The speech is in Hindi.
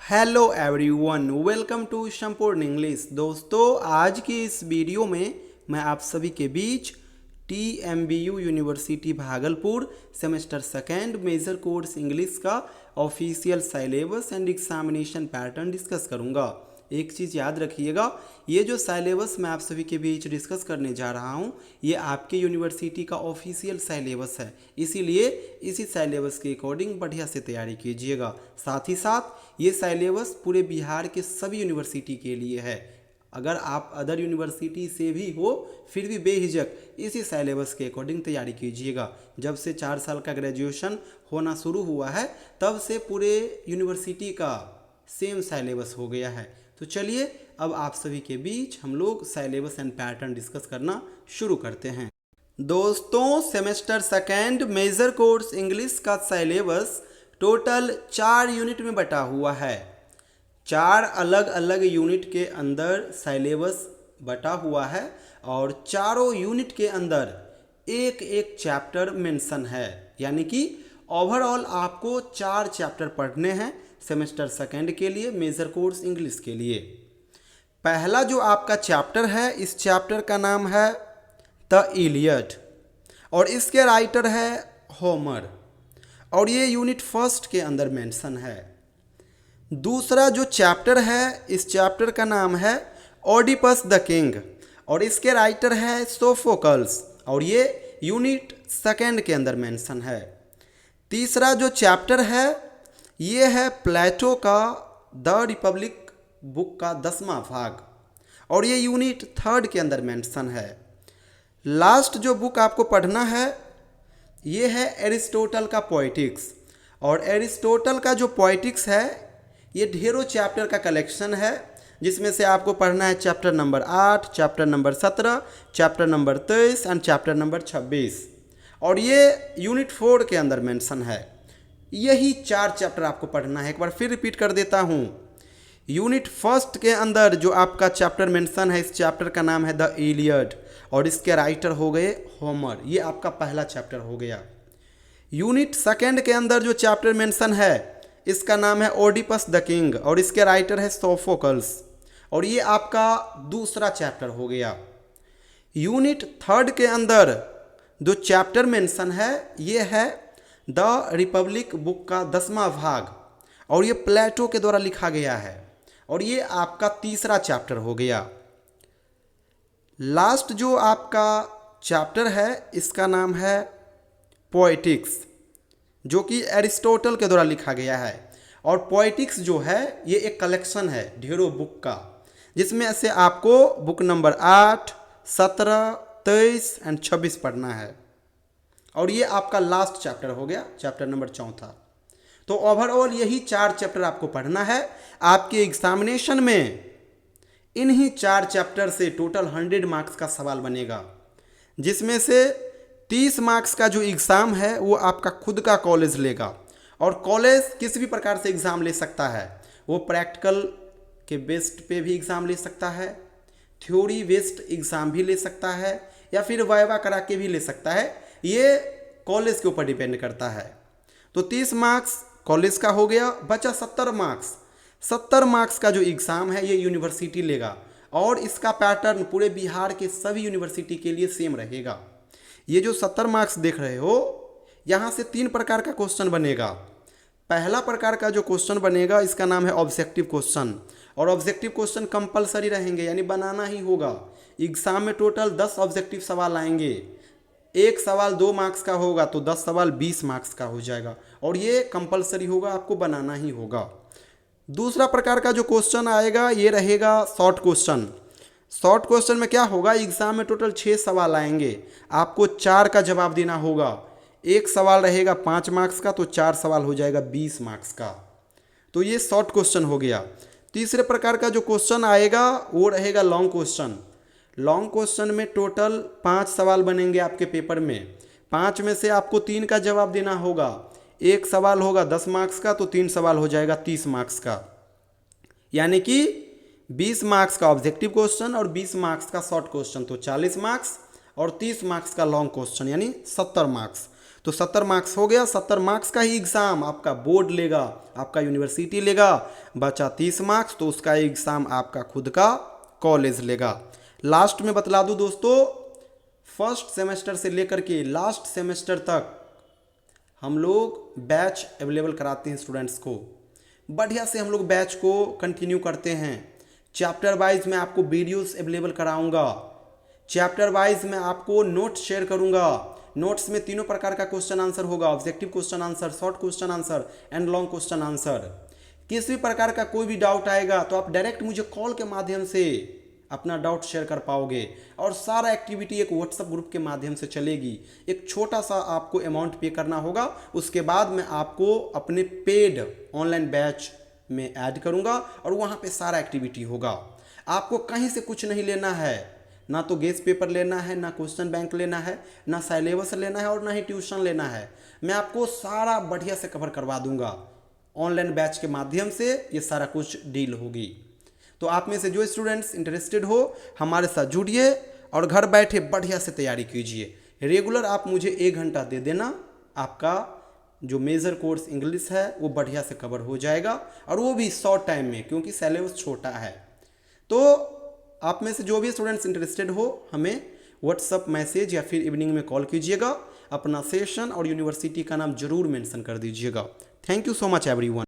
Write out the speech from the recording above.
हेलो एवरीवन, वेलकम टू संपूर्ण इंग्लिश। दोस्तों, आज की इस वीडियो में मैं आप सभी के बीच TMBU university Bhagalpur semester second major course English का official syllabus and examination pattern discuss करूंगा। एक चीज़ याद रखिएगा, ये जो सिलेबस मैं आप सभी के बीच डिस्कस करने जा रहा हूँ ये आपके यूनिवर्सिटी का ऑफिशियल सिलेबस है, इसीलिए इसी सिलेबस के अकॉर्डिंग बढ़िया से तैयारी कीजिएगा। साथ ही साथ ये सिलेबस पूरे बिहार के सभी यूनिवर्सिटी के लिए है। अगर आप अदर यूनिवर्सिटी से भी हो फिर भी बेहिचक इसी सिलेबस के अकॉर्डिंग तैयारी कीजिएगा। जब से 4 साल का ग्रेजुएशन होना शुरू हुआ है तब से पूरे यूनिवर्सिटी का सेम सिलेबस हो गया है। तो चलिए अब आप सभी के बीच हम लोग सिलेबस एंड पैटर्न डिस्कस करना शुरू करते हैं। दोस्तों, semester second major course English का सिलेबस टोटल 4 यूनिट में बटा हुआ है। 4 अलग अलग यूनिट के अंदर सिलेबस बटा हुआ है और चारों यूनिट के अंदर एक एक चैप्टर मेंशन है, यानी कि ओवरऑल आपको 4 चैप्टर पढ़ने हैं सेमेस्टर सेकेंड के लिए मेजर कोर्स इंग्लिश के लिए। पहला जो आपका चैप्टर है, इस चैप्टर का नाम है द इलियड और इसके राइटर है होमर और ये यूनिट फर्स्ट के अंदर मेंशन है। दूसरा जो चैप्टर है, इस चैप्टर का नाम है ओडिपस द किंग और इसके राइटर है सोफोकल्स और ये यूनिट सेकेंड के अंदर मेंशन है। तीसरा जो चैप्टर है ये है प्लेटो का द रिपब्लिक बुक का 10वां भाग और ये यूनिट थर्ड के अंदर मेंशन है। लास्ट जो बुक आपको पढ़ना है ये है एरिस्टोटल का पोएटिक्स और एरिस्टोटल का जो पोएटिक्स है ये ढेरों चैप्टर का कलेक्शन है, जिसमें से आपको पढ़ना है chapter number 8, chapter number 17, chapter number 23 and chapter number 26 और ये यूनिट 4 के अंदर मेंशन है। यही 4 चैप्टर आपको पढ़ना है। एक बार फिर रिपीट कर देता हूँ, यूनिट फर्स्ट के अंदर जो आपका चैप्टर मेंशन है, इस चैप्टर का नाम है द इलियड और इसके राइटर हो गए होमर, ये आपका पहला चैप्टर हो गया। यूनिट सेकेंड के अंदर जो चैप्टर मेंशन है इसका नाम है ओडिपस द किंग और इसके राइटर है सोफोकल्स और ये आपका दूसरा चैप्टर हो गया। यूनिट थर्ड के अंदर जो चैप्टर मेंशन है ये है द रिपब्लिक बुक का 10वां भाग और ये प्लेटो के द्वारा लिखा गया है और ये आपका तीसरा चैप्टर हो गया। लास्ट जो आपका चैप्टर है इसका नाम है पोएटिक्स, जो कि एरिस्टोटल के द्वारा लिखा गया है और पोएटिक्स जो है ये एक कलेक्शन है ढेरों बुक का, जिसमें से आपको बुक नंबर 8, 17, 23 एंड 26 पढ़ना है और ये आपका लास्ट चैप्टर हो गया, चैप्टर नंबर 4। तो ओवरऑल यही 4 चैप्टर आपको पढ़ना है। आपके एग्जामिनेशन में इन्हीं 4 चैप्टर से टोटल 100 मार्क्स का सवाल बनेगा, जिसमें से 30 मार्क्स का जो एग्ज़ाम है वो आपका खुद का कॉलेज लेगा और कॉलेज किसी भी प्रकार से एग्ज़ाम ले सकता है। वो प्रैक्टिकल के बेस्ड पे भी एग्ज़ाम ले सकता है, थ्योरी बेस्ड एग्ज़ाम भी ले सकता है या फिर वाइवा करा के भी ले सकता है, ये कॉलेज के ऊपर डिपेंड करता है। तो 30 मार्क्स कॉलेज का हो गया, बचा 70 मार्क्स। 70 मार्क्स का जो एग्ज़ाम है ये यूनिवर्सिटी लेगा और इसका पैटर्न पूरे बिहार के सभी यूनिवर्सिटी के लिए सेम रहेगा। ये जो 70 मार्क्स देख रहे हो यहाँ से 3 प्रकार का क्वेश्चन बनेगा। पहला प्रकार का जो क्वेश्चन बनेगा इसका नाम है ऑब्जेक्टिव क्वेश्चन और ऑब्जेक्टिव क्वेश्चन कंपलसरी रहेंगे, यानी बनाना ही होगा। एग्ज़ाम में टोटल 10 ऑब्जेक्टिव सवाल आएंगे, एक सवाल 2 मार्क्स का होगा तो 10 सवाल 20 मार्क्स का हो जाएगा और ये कंपलसरी होगा, आपको बनाना ही होगा। दूसरा प्रकार का जो क्वेश्चन आएगा ये रहेगा शॉर्ट क्वेश्चन। शॉर्ट क्वेश्चन में क्या होगा, एग्जाम में टोटल 6 सवाल आएंगे, आपको 4 का जवाब देना होगा। एक सवाल रहेगा 5 मार्क्स का तो 4 सवाल हो जाएगा 20 मार्क्स का। तो ये शॉर्ट क्वेश्चन हो गया। तीसरे प्रकार का जो क्वेश्चन आएगा वो रहेगा लॉन्ग क्वेश्चन। लॉन्ग क्वेश्चन में टोटल 5 सवाल बनेंगे आपके पेपर में, 5 में से आपको 3 का जवाब देना होगा। एक सवाल होगा 10 मार्क्स का तो 3 सवाल हो जाएगा 30 मार्क्स का, यानी कि 20 मार्क्स का ऑब्जेक्टिव क्वेश्चन और 20 मार्क्स का शॉर्ट क्वेश्चन तो 40 मार्क्स और 30 मार्क्स का लॉन्ग क्वेश्चन यानी 70 मार्क्स। तो तो 70 मार्क्स हो गया। 70 मार्क्स का ही एग्ज़ाम आपका बोर्ड लेगा, आपका यूनिवर्सिटी लेगा। बचा 30 मार्क्स, तो उसका एग्ज़ाम आपका खुद का कॉलेज लेगा। लास्ट में बतला दूं दोस्तों, फर्स्ट सेमेस्टर से लेकर के लास्ट सेमेस्टर तक हम लोग बैच अवेलेबल कराते हैं स्टूडेंट्स को। बढ़िया से हम लोग बैच को कंटिन्यू करते हैं। चैप्टर वाइज मैं आपको वीडियोस अवेलेबल कराऊंगा। चैप्टर वाइज मैं आपको नोट्स शेयर करूंगा। नोट्स में तीनों प्रकार का क्वेश्चन आंसर होगा, objective question answer, short question answer and long question answer. किसी भी प्रकार का कोई भी डाउट आएगा तो आप डायरेक्ट मुझे कॉल के माध्यम से अपना डाउट शेयर कर पाओगे। और सारा एक्टिविटी एक व्हाट्सएप ग्रुप के माध्यम से चलेगी। एक छोटा सा आपको अमाउंट पे करना होगा, उसके बाद मैं आपको अपने पेड ऑनलाइन बैच में ऐड करूंगा और वहाँ पे सारा एक्टिविटी होगा। आपको कहीं से कुछ नहीं लेना है, ना तो गेस्ट पेपर लेना है, ना क्वेश्चन बैंक लेना है, ना सिलेबस लेना है और ना ही ट्यूशन लेना है। मैं आपको सारा बढ़िया से कवर करवा दूंगा। ऑनलाइन बैच के माध्यम से ये सारा कुछ डील होगी। तो आप में से जो स्टूडेंट्स इंटरेस्टेड हो हमारे साथ जुड़िए और घर बैठे बढ़िया से तैयारी कीजिए। रेगुलर आप मुझे 1 घंटा दे देना, आपका जो मेजर कोर्स इंग्लिश है वो बढ़िया से कवर हो जाएगा, और वो भी शॉर्ट टाइम में, क्योंकि सिलेबस छोटा है। तो आप में से जो भी स्टूडेंट्स इंटरेस्टेड हो हमें व्हाट्सअप मैसेज या फिर इवनिंग में कॉल कीजिएगा। अपना सेशन और यूनिवर्सिटी का नाम जरूर मेंशन कर दीजिएगा। Thank you so much everyone.